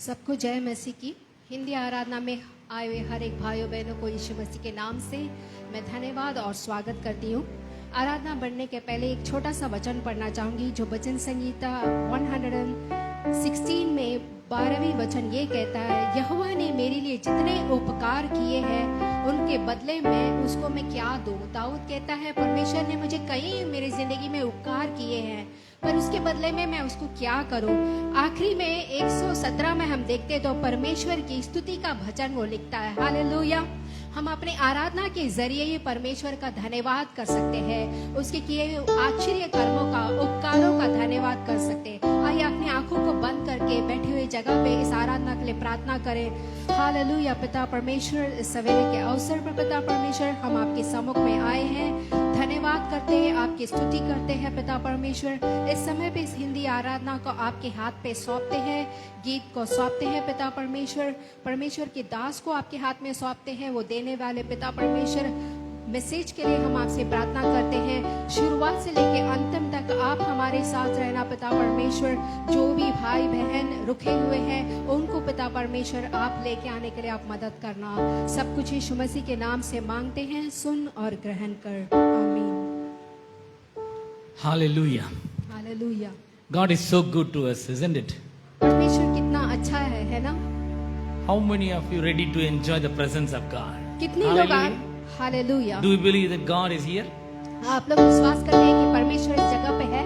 सबको जय मसीह की। हिंदी आराधना में आए हुए हर एक भाइयों बहनों को यीशु मसीह के नाम से मैं धन्यवाद और स्वागत करती हूँ। आराधना बढ़ने के पहले एक छोटा सा वचन पढ़ना चाहूंगी जो वचन संगीता 116 में 12वीं वचन ये कहता है, यहोवा ने मेरे लिए जितने उपकार किए हैं उनके बदले में उसको मैं क्या दूं। दाऊद कहता है, परमेश्वर ने मुझे कई मेरी जिंदगी में उपकार किए हैं पर उसके बदले में मैं उसको क्या करूं। आखिरी में 117 में हम देखते तो परमेश्वर की स्तुति का भजन वो लिखता है। हालेलुया। हम अपने आराधना के जरिए ही परमेश्वर का धन्यवाद कर सकते हैं, उसके किए आश्चर्य कर्मों का, उपकारों का धन्यवाद कर सकते हैं। आइए अपनी आंखों को बंद करके बैठे हुए जगह पे इस आराधना के लिए प्रार्थना करें। हालेलुया। पिता परमेश्वर, इस सवेरे के अवसर पर पिता परमेश्वर हम आपके सम्मुख में आए हैं, धन्यवाद करते हैं, आपकी स्तुति करते हैं। पिता परमेश्वर इस समय पे इस हिंदी आराधना को आपके हाथ पे सौंपते हैं, गीत को सौंपते हैं। पिता परमेश्वर, परमेश्वर के दास को आपके हाथ में सौंपते हैं, वो देने वाले पिता परमेश्वर मैसेज के लिए हम आपसे प्रार्थना करते हैं। शुरुआत से लेके अंतिम तक आप हमारे साथ रहना पिता परमेश्वर। जो भी भाई बहन रुके हुए हैं उनको पिता परमेश्वर आप लेके आने के लिए आप मदद करना। सब कुछ यीशु मसीह के नाम से मांगते हैं, सुन और ग्रहण कर। आमीन। Hallelujah. Hallelujah. God is so good to us, isn't it? परमेश्वर कितना अच्छा है ना? How many of you ready to enjoy the presence of God? कितने लोग Hallelujah. Hallelujah. Do you believe that God is here? आप लोग विश्वास करते हैं कि परमेश्वर इस जगह पे है?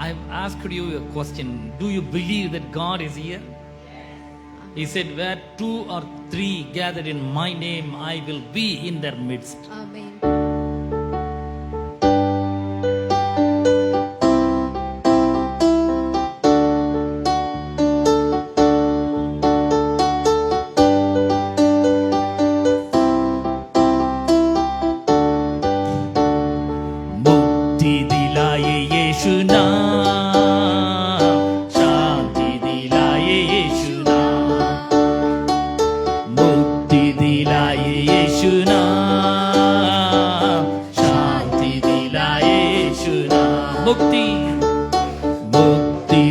I've asked you a question. Do you believe that God is here? He said, where 2 or 3 gathered in my name, I will be in their midst. आमीन। मुक्ति दिलाए यीशु नाम, शांति दिलाए यीशु नाम। मुक्ति दिलाए यीशु नाम, शांति दिलाए यीशु नाम। मुक्ति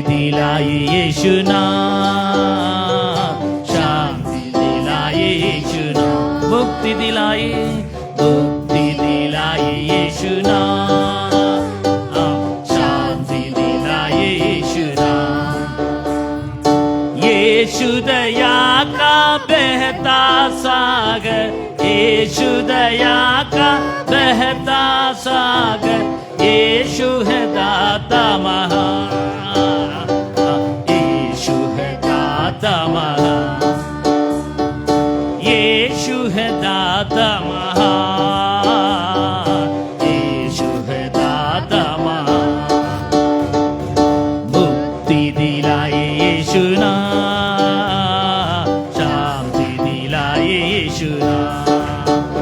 दिलाए यीशु नाम, शांति दिलाए यीशु नाम। मुक्ति दिलाए यीशु नाम, शांति दिलाए यीशु नाम। यीशु दया का बहता सागर, यीशु दया का बहता सागर, यीशु है दाता महान, यीशु है दाता महान, यीशु है दाता महान, यीशु है दाता महान। मुक्ति दिलाए यीशु नाम, शांति दिलाए यीशु नाम।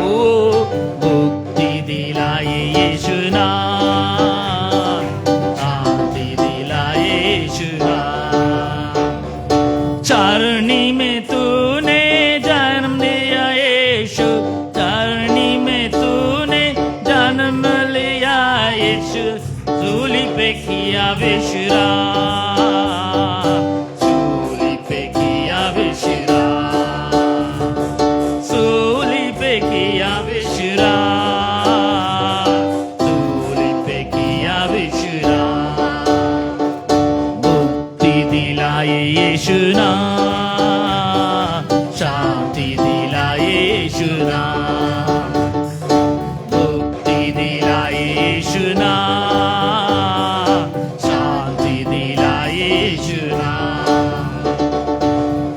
ओ मुक्ति दिलाए यीशु नाम, शांति दिलाए यीशु नाम। चरनी में तूने जन्म लिया यीशु, चरनी में तूने जन्म लिया यीशु, सूली पे किया विश्राम, सूली पे किया विश्राम, सूली पे किया विश्राम, सूली पे किया विश्राम। मुक्ति दिलाए यीशु नाम, शांति दिलाए यीशु नाम। मुक्ति दिलाए यीशु नाम, शांति दिलाए यीशु नाम।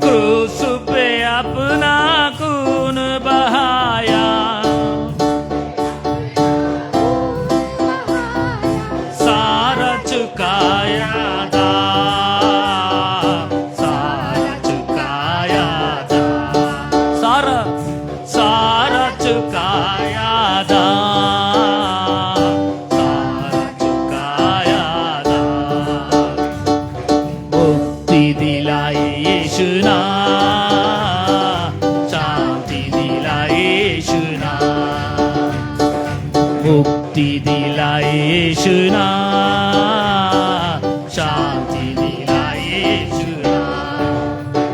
क्रूस पे अपना खून बहाया, सारा चुकाया दाम, सारा चुकाया दाम, सारा चुकाया दाम, सारा चुकाया दाम। मुक्ति दिलाए यीशु नाम, शांति दिलाए यीशु नाम। मुक्ति दिलाए यीशु नाम, शांति दिलाए यीशु नाम।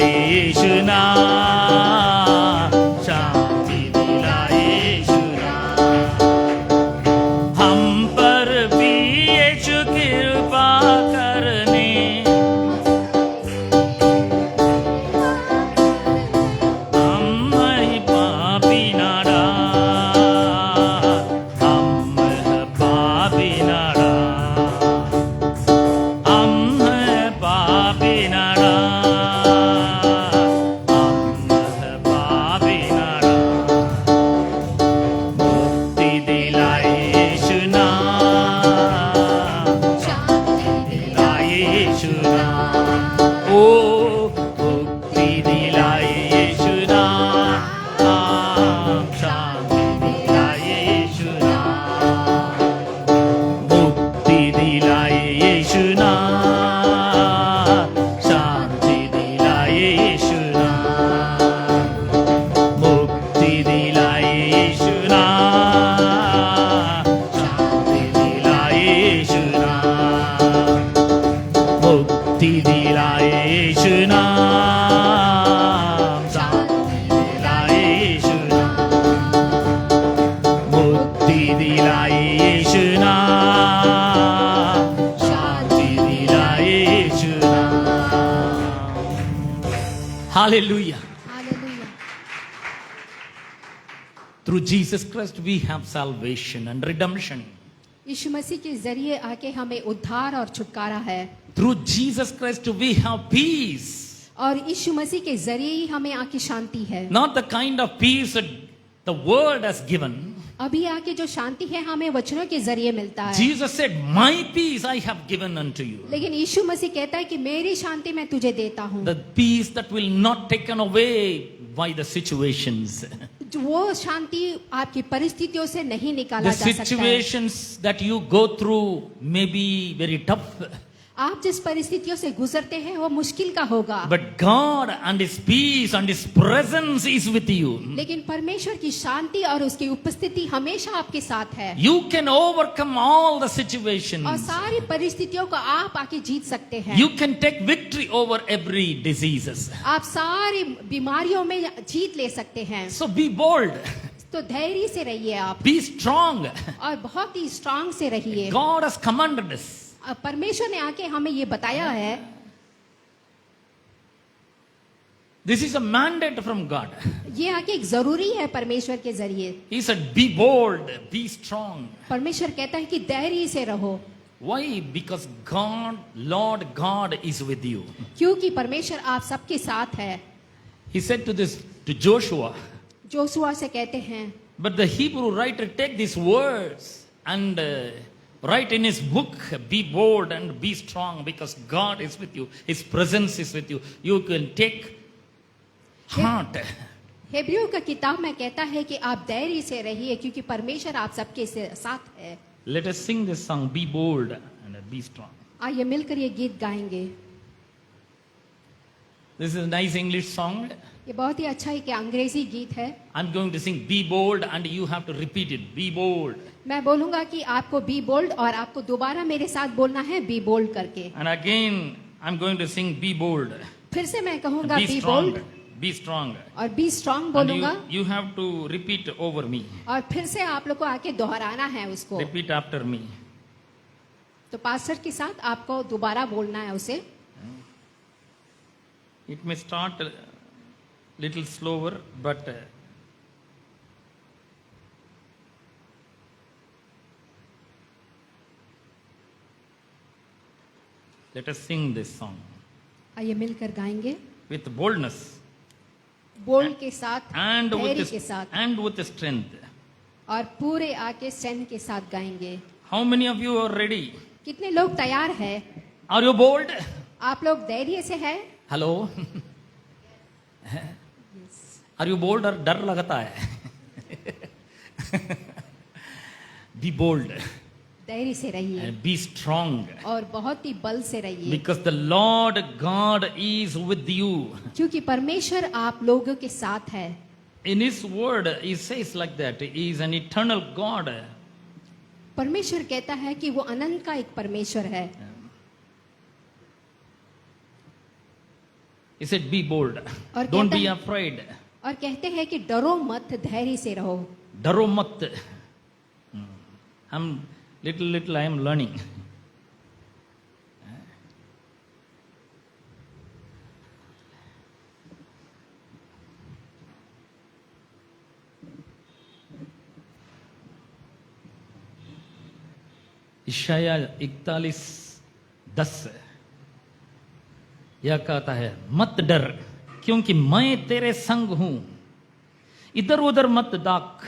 यीशु नाम, शांति दिलाए यीशु नाम। हम पर भी यीशु कृपा करने, हम है पापी नारा, हम है पापी नारा, हम है पापी नारा, हम है पापी नारा। मुक्ति दिलाए यीशु नाम, शांति दिलाए यीशु नाम। ओ मुक्ति दिलाए यीशु नाम, शांति दिलाए यीशु नाम। मुक्ति दिलाए यीशु नाम, शांति दिलाए यीशु नाम। मुक्ति दिलाए यीशु नाम, शांति दिलाए यीशु नाम। मुक्ति दिलाए यीशु नाम, शांति दिलाए यीशु नाम। मुक्ति दिलाए यीशु नाम, शांति दिलाए यीशु नाम। Hallelujah. Hallelujah. Through Jesus Christ we have salvation and redemption. यीशु मसीह के जरिए आके हमें उद्धार और छुटकारा है, Through Jesus Christ we have peace. और यीशु मसीह के जरिए ही हमें आके शांति है। Not the kind of peace that the world has given. अभी आके जो शांति है हमें वचनों के जरिए मिलता है, Jesus said, "My peace I have given unto you." लेकिन यीशु मसीह कहता है कि मेरी शांति मैं तुझे देता हूँ। The peace that will not taken away by the situations. जो वो शांति आपकी परिस्थितियों से नहीं निकाला The जा सकता है। situations that you go through may be very tough, आप जिस परिस्थितियों से गुजरते हैं वो मुश्किल का होगा, but God and His peace and His presence is with you. लेकिन परमेश्वर की शांति और उसकी उपस्थिति हमेशा आपके साथ है, You can overcome all the और situations. सारी परिस्थितियों को आप आके जीत सकते हैं। You can take victory over every diseases. आप सारी बीमारियों में जीत ले सकते हैं। So be bold, तो धैर्य से रहिए आप, be strong. और बहुत ही स्ट्रांग से रहिए। God has commanded us. परमेश्वर ने आके हमें ये बताया है, This is a mandate from God. ये आके एक जरूरी है परमेश्वर के जरिए। He said, "Be bold, be strong." परमेश्वर कहता है कि धैर्य से रहो, Why? Because God, Lord God is with you. क्योंकि परमेश्वर आप सबके साथ है। He said to Joshua, Joshua से कहते हैं, but the Hebrew writer take these words and write in his book, "Be bold and be strong because God is with you. His presence is with you. You can take heart." हेब्रियों का किताब में कहता है कि आप धैर्य से रहिए क्योंकि परमेश्वर आप सबके साथ है। Let us sing this song, "Be bold and be strong." आइए मिलकर ये गीत गाएंगे। This is a nice English song. ये बहुत ही अच्छा है कि अंग्रेजी गीत है। I'm going to sing, "Be bold," and you have to repeat it. Be bold. मैं बोलूंगा कि आपको बी बोल्ड और आपको दोबारा मेरे साथ बोलना है बी बोल्ड करके। And again, I'm going to sing, "Be bold." फिर से मैं कहूंगा Be be strong. Bold Be strong. और बी स्ट्रांग And बोलूंगा, you have to repeat over me. और फिर से आप लोग को आके दोहराना है उसको। Repeat after me. तो पास्टर के साथ आपको दोबारा बोलना है उसे। It may start a little slower, but let us sing this song आइए मिलकर गाएंगे with boldness बोल्ड के साथ, and धैर्य के साथ, with strength. और पूरे आके सैन्य के साथ गाएंगे। How many of you are ready? कितने लोग तैयार है? Are you bold? आप लोग धैर्य से है? Hello? Are you bold or डर लगता है? Be bold धैर्य से रहिए and be strong और बहुत ही बल से रहिए, because the Lord God is with you. क्योंकि परमेश्वर आप लोगों के साथ है। In His word, He says like that, He is an eternal God. परमेश्वर कहता है कि वो अनंत का एक परमेश्वर है। He said, be bold. और Don't कहता be है- afraid. और कहते हैं कि डरो मत, धैर्य से रहो। डरो मत. I'm little I am learning. इशाया 41:10 यह कहता है, मत डर क्योंकि मैं तेरे संग हूं, इधर उधर मत ताक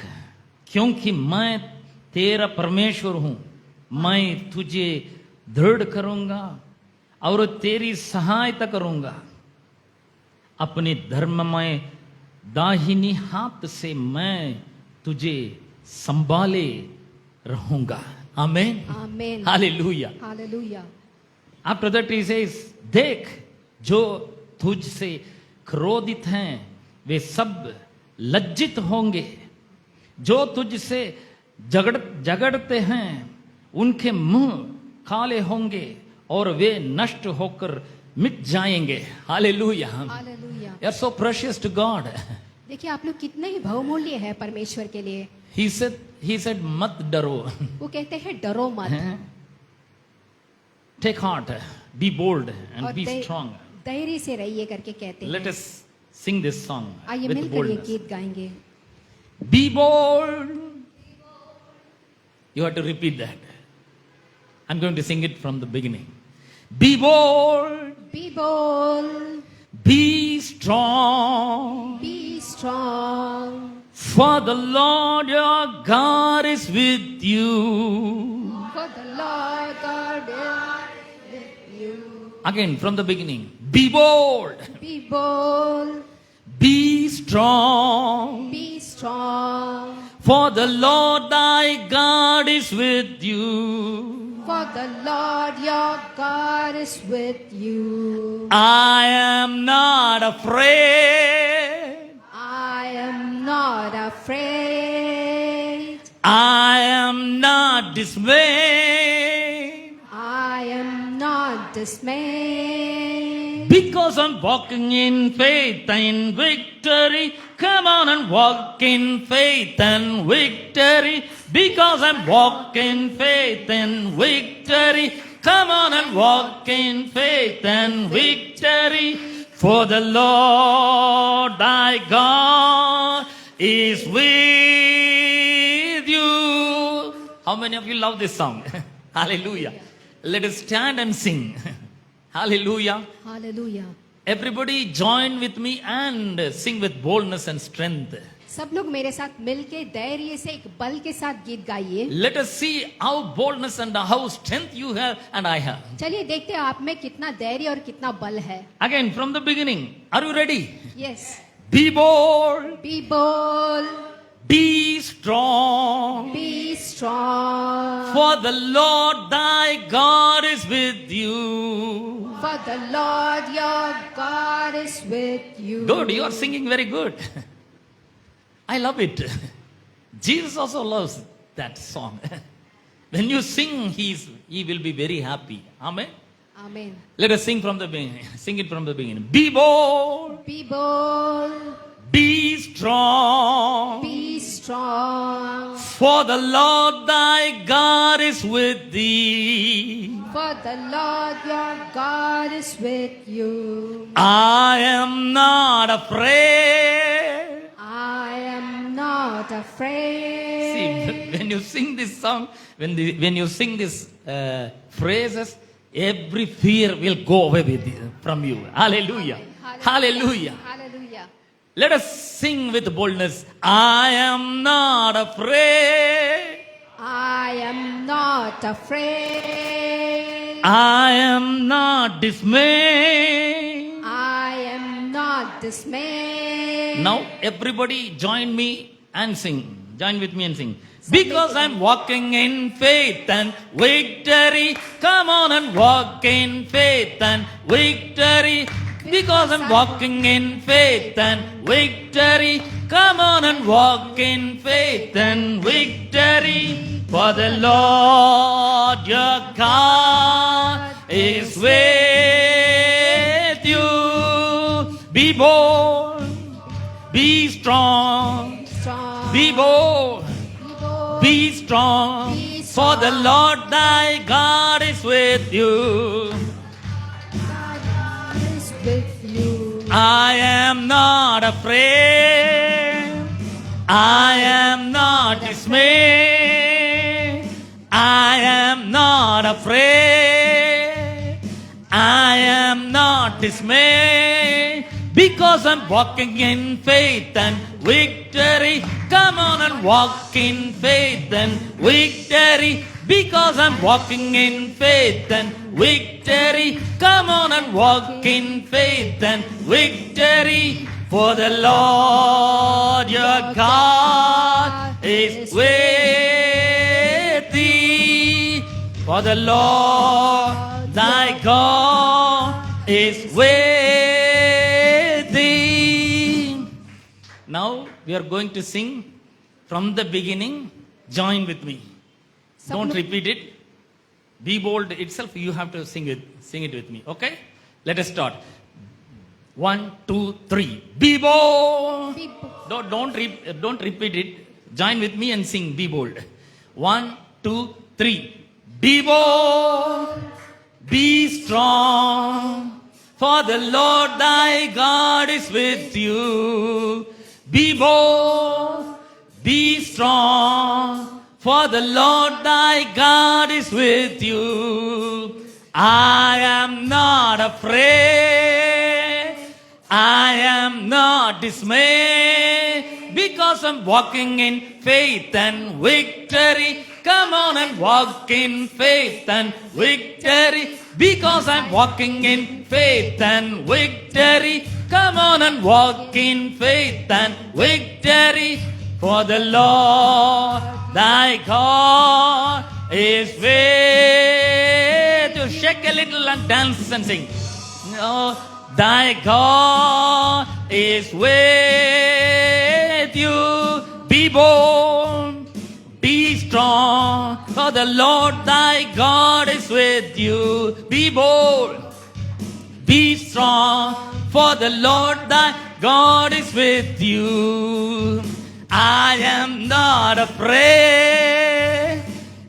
क्योंकि मैं तेरा परमेश्वर हूं, मैं तुझे दृढ़ करूंगा और तेरी सहायता करूंगा, अपने धर्ममय दाहिनी हाथ से मैं तुझे संभाले रहूंगा. Amen. Amen. Hallelujah. Hallelujah. After that he says, देख जो तुझसे क्रोधित हैं वे सब लज्जित होंगे, जो तुझसे झगड़ते हैं उनके मुंह काले होंगे और वे नष्ट होकर मिट जाएंगे. Hallelujah. Hallelujah. You are so precious to God. देखिए आप लोग कितने ही बहुमूल्य है परमेश्वर के लिए. He said मत डरो. वो कहते हैं डरो मत. Take heart, be bold and और be strong. धैर्य से रहिए करके कहते Let हैं. us sing this song आइए with मिलकर ये boldness. गीत गाएंगे. Be bold. You have to repeat that. I'm going to sing it from the beginning. Be bold. Be bold. Be strong. Be strong. For the Lord your God is with you. For the Lord God is with you. Again from the beginning. Be bold. Be bold. Be strong. Be strong. For the Lord thy God is with you. For the Lord your God is with you. I am not afraid. I am not afraid. I am not dismayed. I am not dismayed. Because I'm walking in faith and victory. Come on and walk in faith and victory. Because I'm walking faith and victory. Come on and walk in faith and victory. For the Lord thy God is with you. How many of you love this song? Hallelujah. Let us stand and sing. Hallelujah. Hallelujah. Everybody join with me and sing with boldness and strength. सब लोग मेरे साथ मिलके धैर्य से एक बल के साथ गीत गाइए. Let us see how boldness and how strength you have and I have. चलिए देखते हैं आप में कितना धैर्य और कितना बल है. Again from the beginning. Are you ready? Yes. Be bold. Be bold. Be strong. Be strong. For the Lord thy God is with you. For the Lord your God is with you. Good. You are singing very good. I love it. Jesus also loves that song. When you sing, he will be very happy. Amen. Amen. Let us sing from the beginning. Sing it from the beginning. Be bold. Be bold. Be strong. Be strong. For the Lord thy God is with thee. For the Lord your God is with you. I am not afraid. I am not afraid. See, when you sing this song, when you sing these phrases, every fear will go away from you. Hallelujah. Hallelujah. Hallelujah. Let us sing with boldness. I am not afraid. I am not afraid. I am not dismayed. I am not dismayed. Now everybody join me and sing. Join with me and sing. Because I'm walking in faith and victory. Come on and walk in faith and victory. Because I'm walking in faith and victory. Come on and walk in faith and victory. For the Lord your God is with you. Be bold. Be strong. Strong. Be bold. Be bold. Be strong. Be For the strong. Lord thy God is with you. God is with you. I am not afraid. I am not dismayed. I am not afraid. I am not dismayed. Because I'm walking in faith and victory. Come on and walk in faith and victory. Because I'm walking in faith and victory. Come on and walk in faith and victory. For the Lord your God is with thee. For the Lord thy God is with thee. Now we are going to sing from the beginning. Join with me. Don't repeat it. Be bold itself. You have to sing it with me. Okay? Let us start. 1, 2, 3. Be bold. Be bold. Don't repeat it. Join with me and sing. Be bold. 1, 2, 3. Be bold. Be strong. For the Lord thy God is with you. Be bold. Be strong. For the Lord thy God is with you. I am not afraid. I am not dismayed. Because I'm walking in faith and victory. Come on and walk in faith and victory. Because I'm walking in faith and victory. Come on and walk in faith and victory. For the Lord thy God is with you. Shake a little and dance and sing. No, thy God is with you. Be bold, be strong, for the Lord thy God is with you. Be bold, be strong, for the Lord thy God is with you. I am not afraid.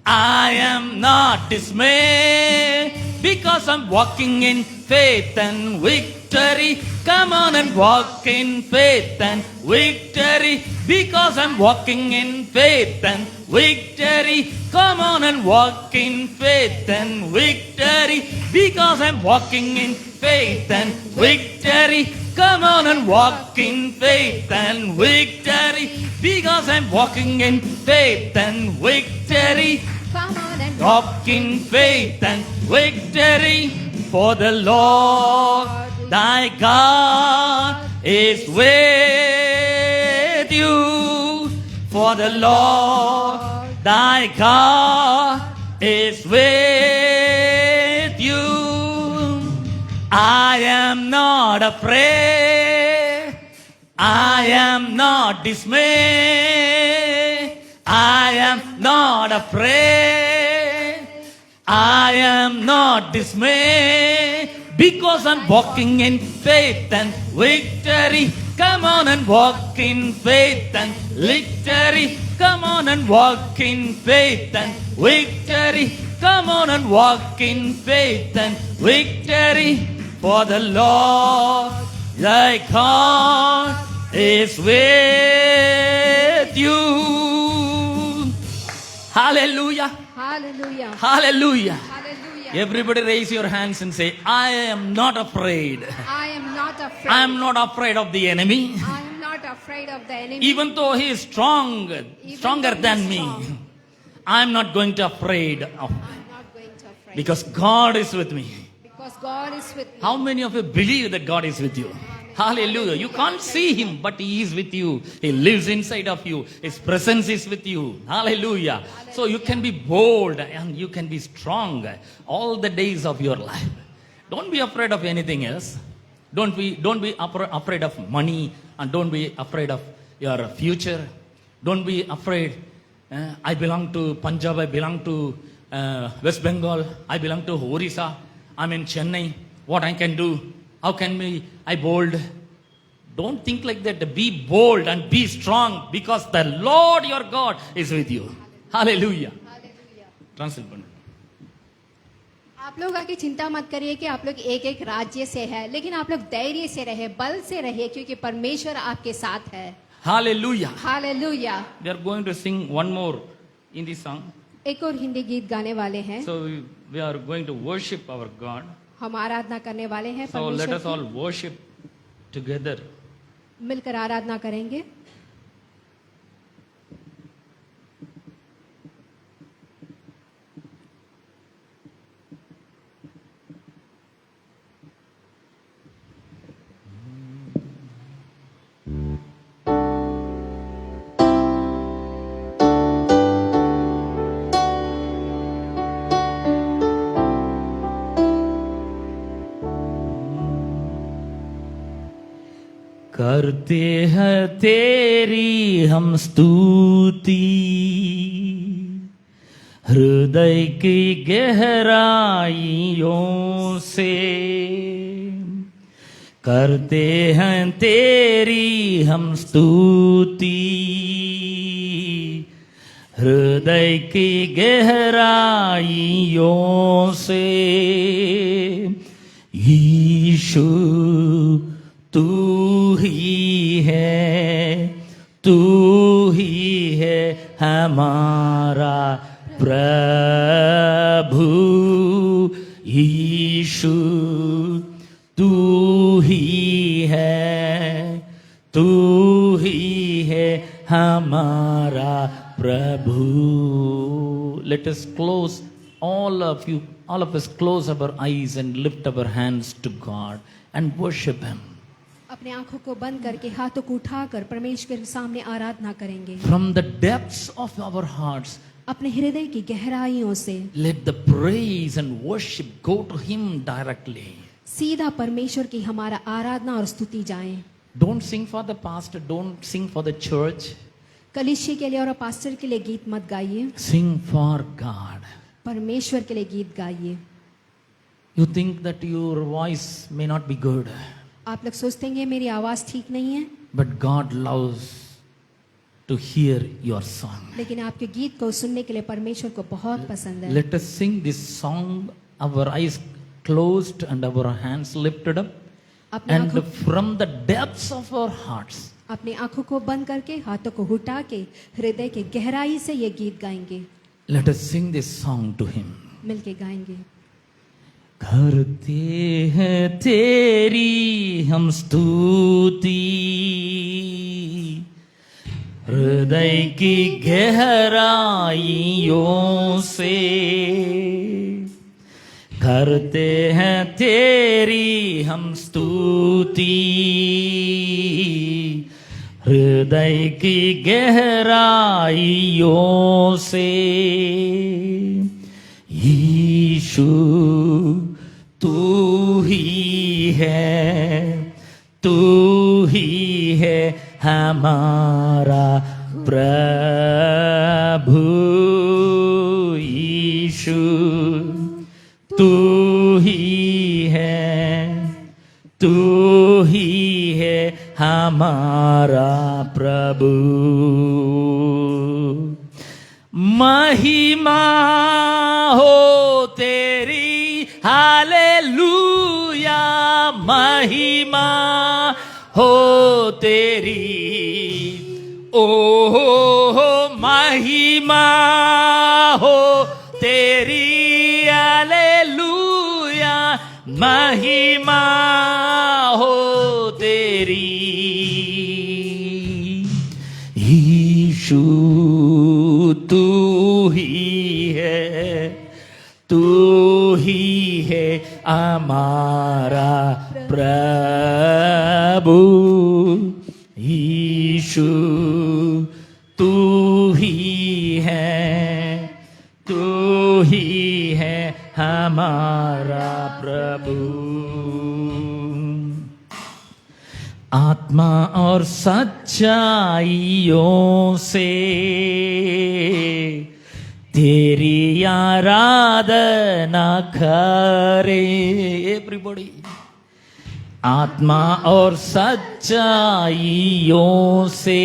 I am not dismayed. Because I'm walking in faith and victory. Come on and walk in faith and victory. Because I'm walking in faith and victory. Come on and walk in faith and victory. Because I'm walking in faith and victory. Come on and walk in faith and victory. Because I'm walking in faith and victory. Come on and Walk in faith and victory. For the Lord thy God is with you. For the Lord thy God is with you. I am not afraid. I am not dismayed. I am not afraid. I am not dismayed. Because I'm walking in faith and victory. Come on and walk in faith and victory. Come on and walk in faith and victory. Come on and walk in faith and victory. For the Lord thy God is with you. Hallelujah. Hallelujah. Hallelujah. Hallelujah. Everybody raise your hands and say, I am not afraid. I am not afraid. I am not afraid of the enemy. I am not afraid of the enemy. Even though he is stronger though he than is me, strong. I am not going to afraid of, I'm not going to afraid. because God is with me. Because God is with me. How many of you believe that God is with you? Hallelujah. You can't see him, but he is with you. He lives inside of you. His presence is with you. Hallelujah. So you can be bold and you can be strong all the days of your life. Don't be afraid of anything else. Don't be afraid of money, and don't be afraid of your future. Don't be afraid. I belong to Punjab. I belong to West Bengal. I belong to Orissa. I'm in Chennai. What I can do? How can I bold? Don't think like that. Be bold and be strong because the Lord your God is with you. Hallelujah. Translate பண்ணுங்க. आप लोग आगे चिंता मत करिए कि आप लोग एक एक राज्य से है, लेकिन आप लोग धैर्य से रहे, बल से रहे, क्योंकि परमेश्वर आपके साथ है. Hallelujah. Hallelujah. We are going to sing one more in this song. एक और हिंदी गीत गाने वाले हैं. So we are going to worship our God. हम आराधना करने वाले हैं So let परमेश्वर us all की. worship together. मिलकर आराधना करेंगे. करते हैं तेरी हम स्तुति हृदय की गहराइयों से. करते हैं तेरी हम स्तुति हृदय की गहराइयों से. यीशु तू ही है हमारा प्रभु. यीशु तू ही है हमारा प्रभु. Let us close, all of us close our eyes and lift our hands to God and worship Him. अपने आंखों को बंद करके हाथों को उठाकर परमेश्वर के सामने आराधना करेंगे. From the depths of our hearts, अपने हृदय की गहराइयों से let the praise and worship go to Him directly. सीधा परमेश्वर की हमारा आराधना और स्तुति जाए. Don't sing for the pastor, don't sing for the church. कलीसिया के लिए और पास्टर के लिए गीत मत गाइए. Sing for God. परमेश्वर के लिए गीत गाइए. You think that your voice may not be good, आप लोग सोचते हैं मेरी आवाज ठीक नहीं है, but God loves to hear your song. लेकिन आपके गीत को सुनने के लिए परमेश्वर को बहुत पसंद है. Let us sing this song, our eyes closed and our hands lifted up, अपने and आंखों from the depths of our hearts, अपनी आंखों को बंद करके हाथों को उठा के हृदय के गहराई से ये गीत गाएंगे. let us sing this song to Him. मिलके गाएंगे. करते हैं तेरी हम स्तुति हृदय की गहराइयों से. करते हैं तेरी हम स्तुति हृदय की गहराइयों से. यीशु तू ही है हमारा प्रभु. यीशु तू ही है हमारा प्रभु. महिमा हो तेरी हालेलुया. महिमा हो तेरी ओ महिमा हो तेरी हालेलुया. महिमा हो तेरी. यीशु तू ही है हमारा प्रभु. यीशु तू ही है हमारा प्रभु. आत्मा और सच्चाइयों से तेरी आराधना करे. एवरीबॉडी आत्मा और सच्चाइयों से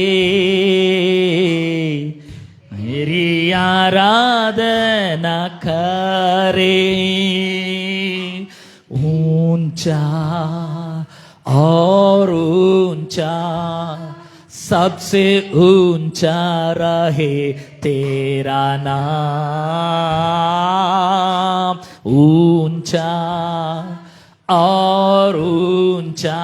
मेरी आराधना करे। ऊंचा और ऊंचा, सबसे ऊंचा रहे तेरा नाम। ऊंचा और ऊंचा,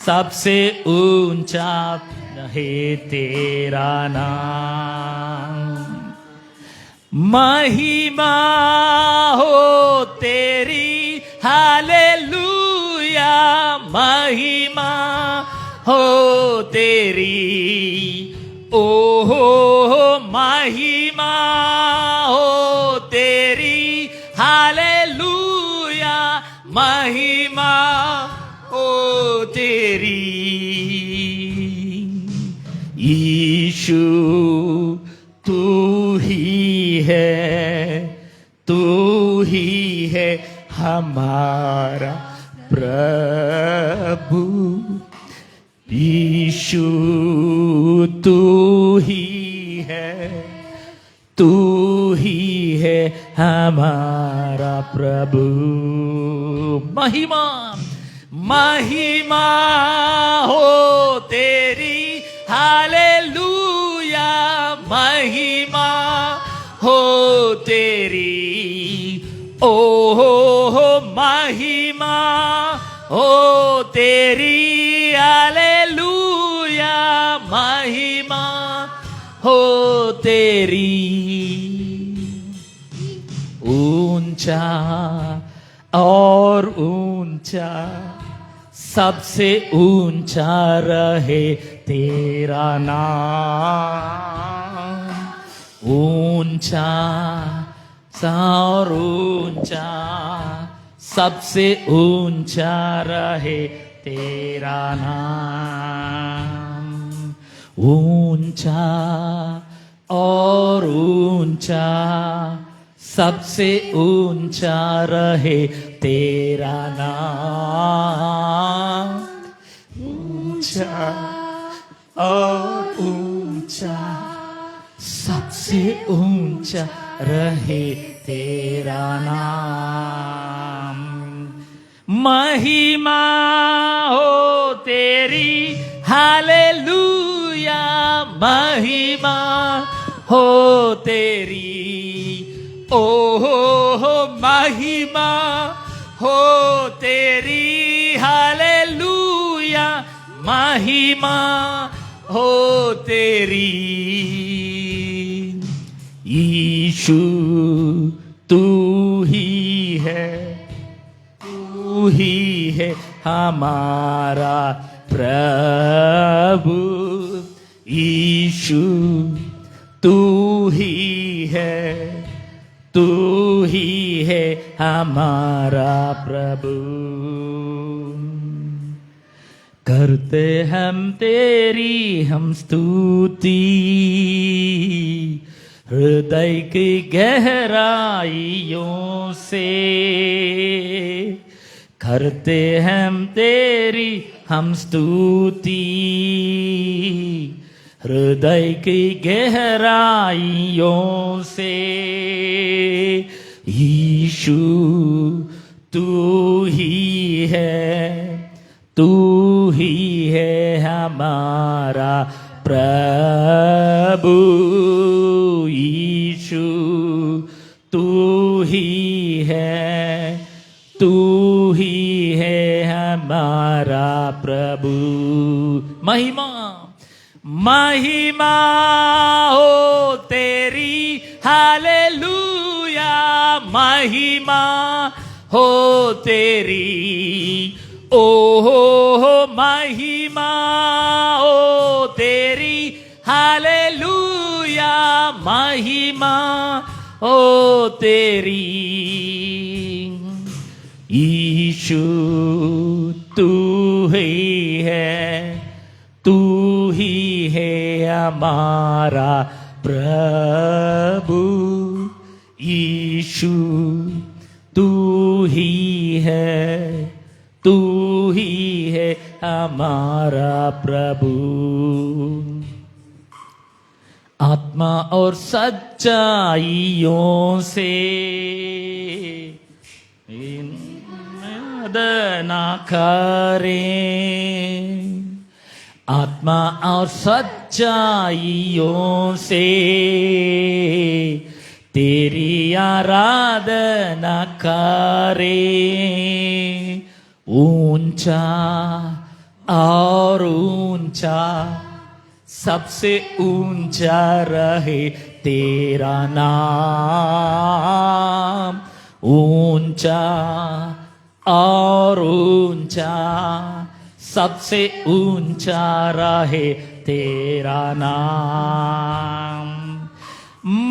सबसे ऊंचा रहे तेरा नाम। महिमा हो तेरी, हालेलुया। महिमा हो तेरी, ओ हो महिमा हो तेरी, हालेलुया। महिमा हो तेरी। यीशु तू ही है हमारा प्रभु। यीशु तू ही है हमारा प्रभु। महिमा महिमा हो तेरी, हालेलुया। महिमा हो तेरी, ओ हो महिमा हो तेरी, हालेलुया। महिमा हो तेरी। ऊंचा और ऊंचा, सबसे ऊंचा रहे तेरा नाम। ऊंचा और ऊंचा, सबसे ऊंचा रहे तेरा नाम। ऊंचा और ऊंचा, सबसे ऊंचा रहे तेरा नाम। ऊंचा और ऊंचा, सबसे ऊंचा रहे तेरा नाम। महिमा हो तेरी, हालेलुया। महिमा हो तेरी, ओ हो महिमा हो तेरी, हालेलुया। महिमा हो तेरी। यीशु तू ही है हमारा प्रभु। यीशु तू ही है हमारा प्रभु। करते हम तेरी हम स्तुति, हृदय की गहराइयों से। करते हम तेरी हम स्तुति, हृदय की गहराइयों से। यीशु तू ही है हमारा प्रभु। यीशु तू ही है हमारा प्रभु। महिमा महिमा हो तेरी, हालेलुया। महिमा हो तेरी, ओ हो महिमा हो तेरी, हालेलुया। महिमा हो तेरी। यीशु तू ही है हमारा प्रभु। यीशु तू ही है ही है हमारा प्रभु। आत्मा और सच्चाइयों से ना करें, आत्मा और सच्चाइयों से तेरी आराधना करें। ऊंचा और ऊंचा, सबसे ऊंचा रहे तेरा नाम। ऊंचा और ऊंचा, सबसे ऊंचा रहे तेरा नाम।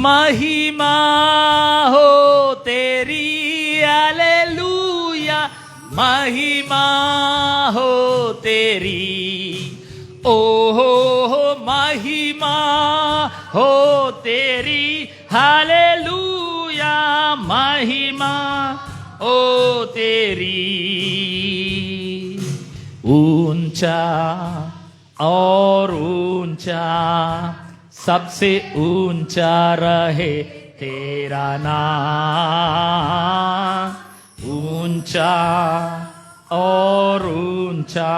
महिमा हो तेरी, हालेलुया, महिमा हो तेरी। ओ हो महिमा हो तेरी, हालेलुया, महिमा ओ तेरी। ऊंचा और ऊंचा, सबसे ऊंचा रहे तेरा नाम। ऊंचा और ऊंचा,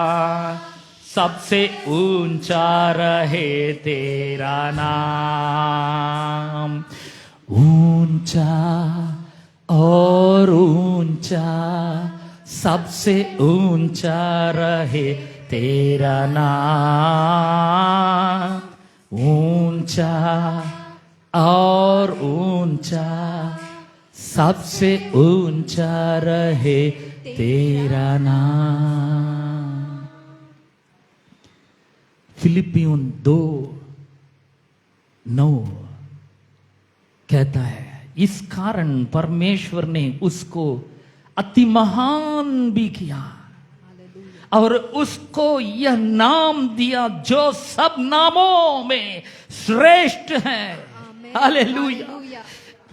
सबसे ऊंचा रहे तेरा नाम। ऊंचा और ऊंचा, सबसे ऊंचा रहे तेरा नाम। ऊंचा और ऊंचा, सबसे ऊंचा रहे तेरा नाम। फिलिपियों 2:9 कहता है, इस कारण परमेश्वर ने उसको अति महान भी किया और उसको यह नाम दिया जो सब नामों में श्रेष्ठ है। हालेलुया,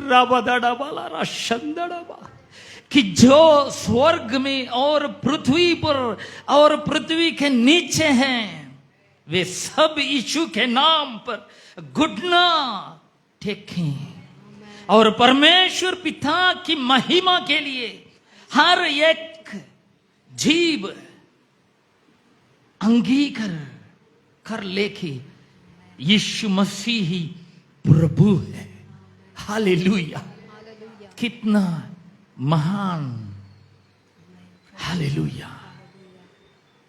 राबादाडाबाला राशंदाडाबा, कि जो स्वर्ग में और पृथ्वी पर और पृथ्वी के नीचे हैं, वे सब यीशु के नाम पर घुटना टेकें और परमेश्वर पिता की महिमा के लिए हर एक जीव अंगीकार कर लेके यीशु मसीह ही प्रभु है। हालेलुया, कितना महान। हालेलुया,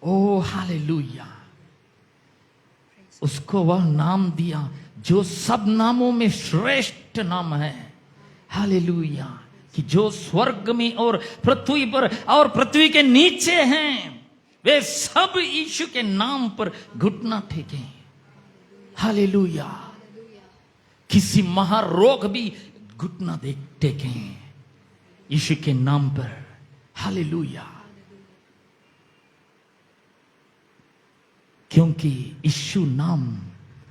ओ हालेलुया। उसको वह नाम दिया जो सब नामों में श्रेष्ठ नाम है। हालेलुया, कि जो स्वर्ग में और पृथ्वी पर और पृथ्वी के नीचे हैं, वे सब यीशु के नाम पर घुटना टेकें। हालेलुया, किसी महारोग भी घुटना टेकें यीशु के नाम पर। हालेलुया, क्योंकि यीशु नाम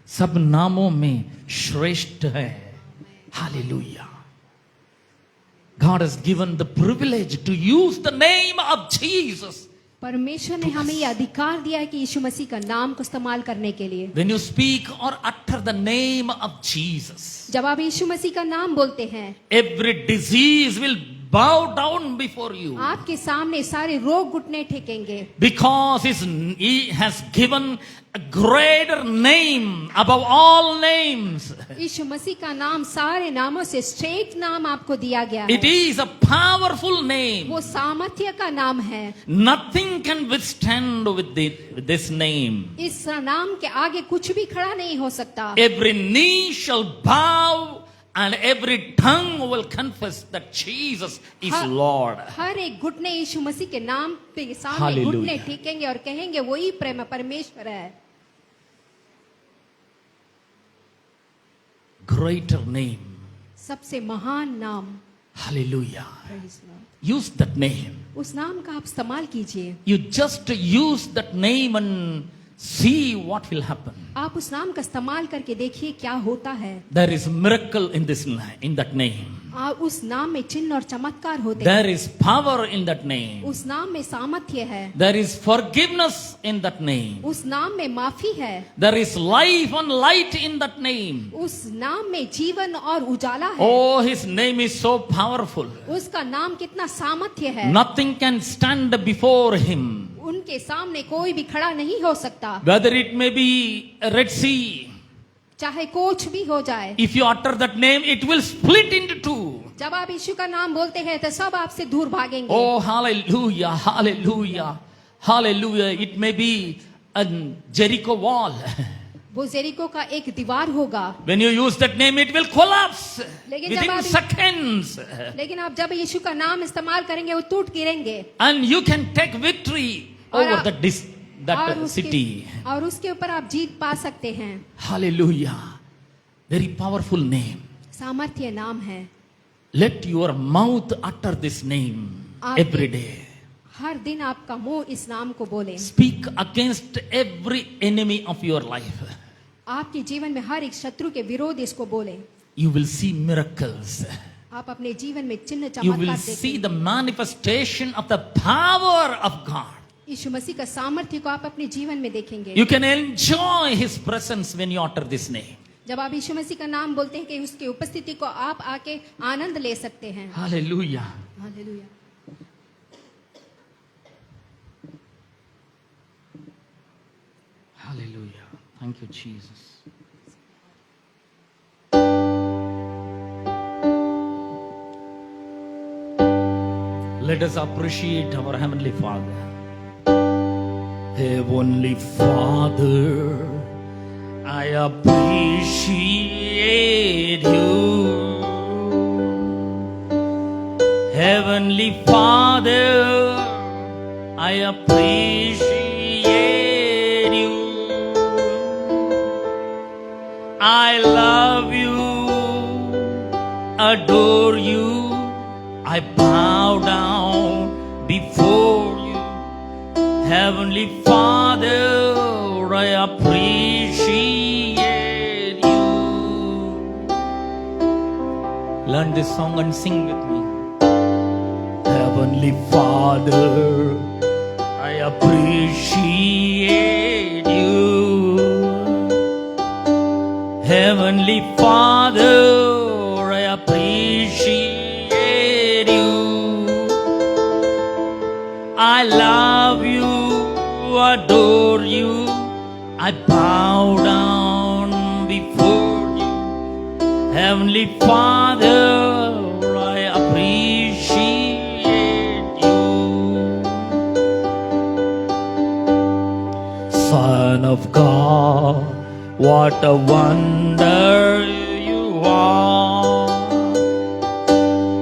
सब नामों में श्रेष्ठ है। Hallelujah, God has given the privilege to use the name of Jesus. परमेश्वर ने हमें यह अधिकार दिया है कि यीशु मसीह का नाम को इस्तेमाल करने के लिए। When you speak or utter the name of Jesus, जब आप यीशु मसीह का नाम बोलते हैं, every disease will bow down before you, आपके सामने सारे रोग घुटने टेकेंगे, because he has given a greater name above all names. यीशु मसीह का नाम सारे नामों से श्रेष्ठ नाम आपको दिया गया है। It is a powerful name. वो सामर्थ्य का नाम है। Nothing can withstand with this name. इस नाम के आगे कुछ भी खड़ा नहीं हो सकता। Every knee shall bow and every tongue will confess that Jesus is Lord. हर एक घुटने यीशु मसीह के नाम पे सामने Hallelujah. घुटने टेकेंगे और कहेंगे वही प्रेम परमेश्वर है। Greater name. सबसे महान नाम। Hallelujah. Praise Lord. Use that name. उस नाम का आप इस्तेमाल कीजिए। You just use that name and See what will happen. आप उस नाम का इस्तेमाल करके देखिए क्या होता है। There is miracle in that name. उस नाम में चिन्ह और चमत्कार होते हैं। There is power in that name. उस नाम में सामर्थ्य है। There is forgiveness in that name. उस नाम में माफी है। There is life and light in that name. उस नाम में जीवन और उजाला है। Oh, his name is so powerful. उसका नाम कितना सामर्थ्य है। Nothing can stand before him. उनके सामने कोई भी खड़ा नहीं हो सकता। Whether it may be a Red Sea. चाहे कुछ भी हो जाए। If you utter that name, it will split into two. जब आप यीशु का नाम बोलते हैं तो सब आपसे दूर भागेंगे। Oh, hallelujah, hallelujah, hallelujah. It may be a Jericho wall. वो जेरिको का एक दीवार होगा। When you use that name, it will collapse लेकिन within जब आप seconds. लेकिन आप जब यीशु का नाम इस्तेमाल करेंगे वो टूट गिरेंगे। And you can take victory over और that city. और उसके ऊपर आप जीत पा सकते हैं। Hallelujah. Very powerful name. सामर्थ्य नाम है। Let your mouth utter this name every day. हर दिन आपका मुंह इस नाम को बोले। Speak against every enemy of your life. आपके जीवन में हर एक शत्रु के विरोध इसको बोले। You will see miracles. आप अपने जीवन में चिन्ह You चमत्कार will देखेंगे। see the manifestation of the power of God. यीशु मसीह का सामर्थ्य को आप अपने जीवन में देखेंगे। You can enjoy his presence when you utter this name. जब आप यीशु मसीह का नाम बोलते हैं कि उसकी उपस्थिति को आप आके आनंद ले सकते हैं। Hallelujah. Hallelujah. Hallelujah. Thank you, Jesus. Let us appreciate our Heavenly Father. Heavenly Father, I appreciate you. Heavenly Father, I appreciate you. I love you, adore you, I bow down before you. Heavenly Father, I appreciate you. Learn this song and sing with me. Heavenly Father, I appreciate you. Heavenly Father, I appreciate you. I love you, adore you, I bow down before you. Heavenly Father, I appreciate you. Son of God, what a wonder you are.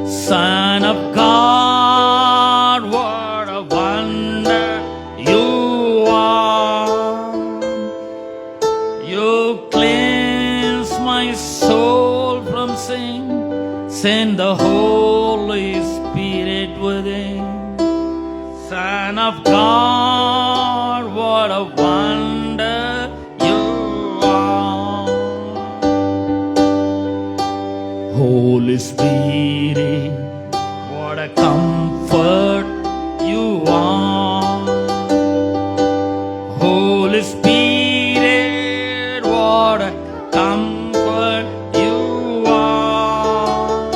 Son of God, what a wonder you are. You cleanse my soul from sin, send the Holy Spirit within. Son of God, what a wonder you are. Holy Spirit, what a comfort you are. Holy Spirit, what a comfort you are.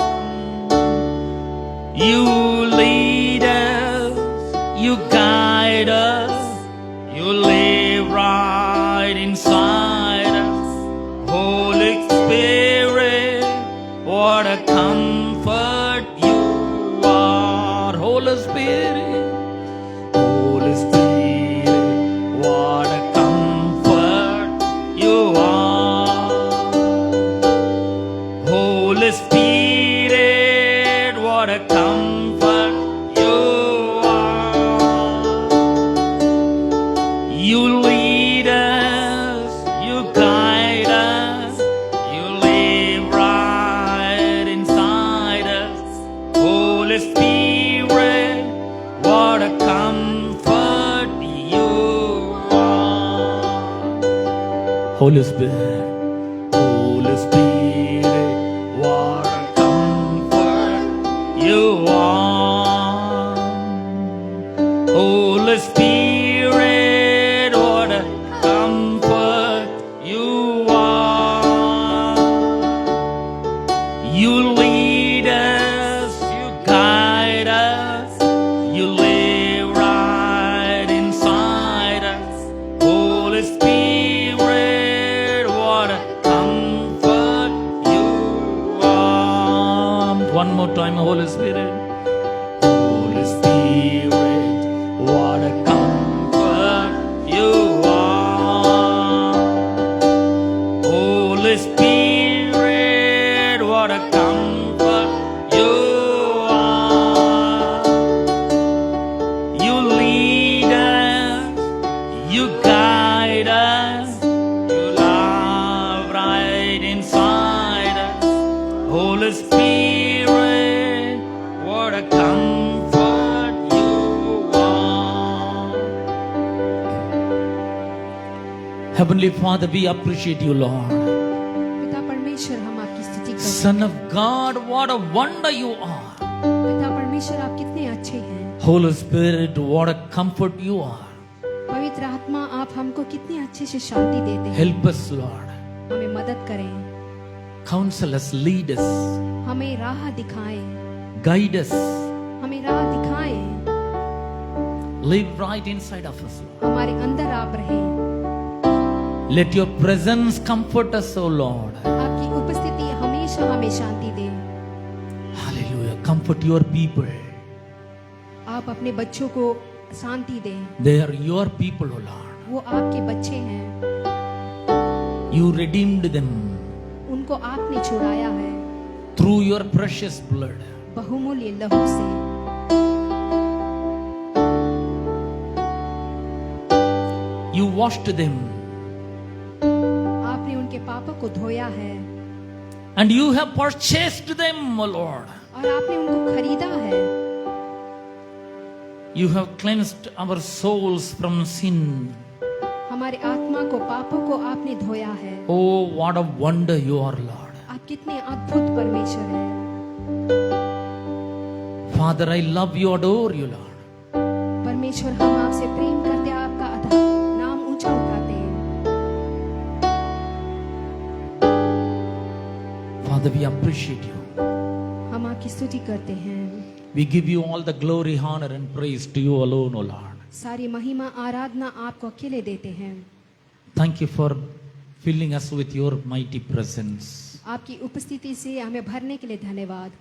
You lead us, you guide us, you live right inside us. Holy Spirit, what a comfort Holy Spirit, Holy Spirit, what a comfort you are. Holy Spirit, what a comfort you are. You lead us, you guide us, you live right inside us. Holy Spirit, what a comfort you are. One more time, Holy Spirit. Holy Spirit, what a comfort you are. Holy Spirit, what a comfort you are. You lead us, you guide us, you love right inside us. Holy Spirit, what a comfort you are. Heavenly Father, we appreciate you, Lord. पिता परमेश्वर, हम आपकी स्तुति करते हैं। Son of God, what a wonder you are. पिता परमेश्वर, आप कितने अच्छे हैं। Holy Spirit, what a comfort you are. पवित्र आत्मा, आप हमको कितने अच्छे से शांति देते हैं। Help us, Lord. हमें मदद करें, Counsel us, lead us, हमें राह दिखाएं, guide us, हमें राह दिखाएं, live right inside of us, Lord. हमारे अंदर आप रहें। Let your presence comfort us, O Lord. आपकी उपस्थिति हमेशा हमें शांति दे। Hallelujah. Comfort your people. आप अपने बच्चों को शांति दें। They are your people, O Lord. वो आपके बच्चे हैं, You redeemed them उनको आपने छुड़ाया है through your precious blood. बहुमूल्य लहू से। You washed them आपने उनके पापों को धोया है and you have purchased them, O Lord. और आपने उनको खरीदा है। You have cleansed our souls from sin. हमारे आत्मा को, पापों को आपने धोया है। Oh, what a wonder you are, Lord. आप कितने अद्भुत परमेश्वर हैं। Father, I love you, adore you, Lord. परमेश्वर, हम आपसे प्रेम करते हैं, आपका नाम ऊंचा उठाते हैं। Father, we appreciate you. हम आपकी स्तुति करते हैं। We give you all the glory, honor, and praise to you alone, O Lord. सारी महिमा आराधना आपको अकेले देते हैं। Thank you for filling us with your mighty presence. आपकी उपस्थिति से हमें भरने के लिए धन्यवाद।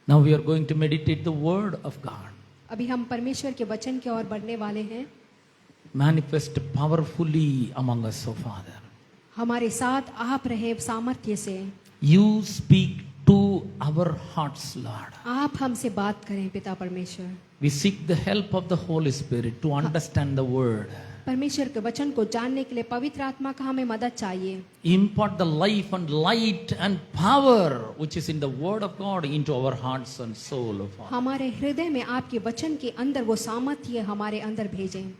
Now we are going to meditate the word of God. अभी हम परमेश्वर के वचन की ओर बढ़ने वाले हैं। Manifest powerfully among us, O Father. हमारे साथ आप रहे सामर्थ्य से। You speak to our hearts, Lord. आप हमसे बात करें पिता परमेश्वर। We seek the help of the Holy Spirit to understand the word. परमेश्वर के वचन को जानने के लिए पवित्र आत्मा का हमें मदद चाहिए। Impart the life and light and power which is in the word of God into our hearts and soul, O Father. हमारे हृदय में आपके वचन के अंदर वो सामर्थ्य हमारे अंदर भेजें।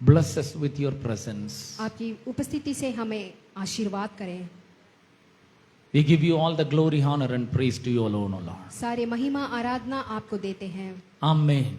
Bless us with your presence. आपकी उपस्थिति से हमें आशीर्वाद करें। We give you all the glory, honor, and praise to you alone, O Lord. सारे महिमा आराधना आपको देते हैं। Amen.